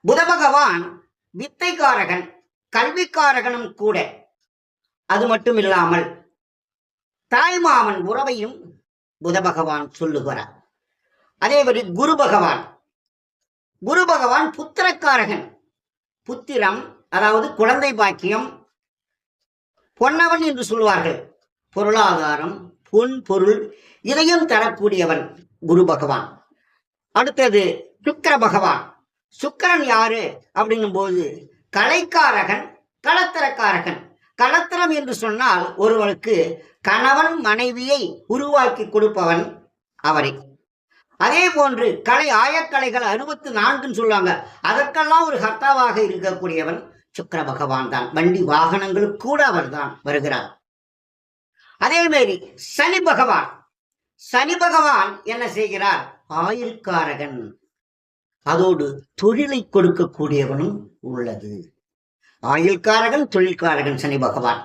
புத பகவான் வித்தைக்காரகன், கல்விக்காரகனும் கூட. அது மட்டும் இல்லாமல் தாய்மாமன் உறவையும் புத பகவான் சொல்லுகிறார். அதேபடி குரு பகவான், குரு பகவான் புத்திரக்காரகன். புத்திரம் அதாவது குழந்தை பாக்கியம், பொன்னவன் என்று சொல்வார்கள். பொருளாதாரம், பொன் பொருள் இதையும் தரக்கூடியவன் குரு பகவான். அடுத்தது சுக்கிர பகவான். சுக்கிரன் யாரு அப்படிங்கும் போது கலைக்காரகன், களத்திரக்காரகன். களத்திரம் என்று சொன்னால் ஒருவனுக்கு கணவன் மனைவியை உருவாக்கி கொடுப்பவன் அவரை. அதே போன்று கலை, ஆயக்கலைகள் 64 சொல்லுவாங்க, அதற்கெல்லாம் ஒரு கர்த்தாவாக இருக்கக்கூடியவன் சுக்கிர பகவான் தான். வண்டி வாகனங்களுக்கு கூட அவர் தான் வருகிறார். அதே மாதிரி சனி பகவான். சனி பகவான் என்ன செய்கிறார்? ஆயுள்காரகன். அதோடு தொழிலை கொடுக்கக்கூடியவனும் உள்ளது. ஆயுள்காரகன், தொழில்காரகன் சனி பகவான்.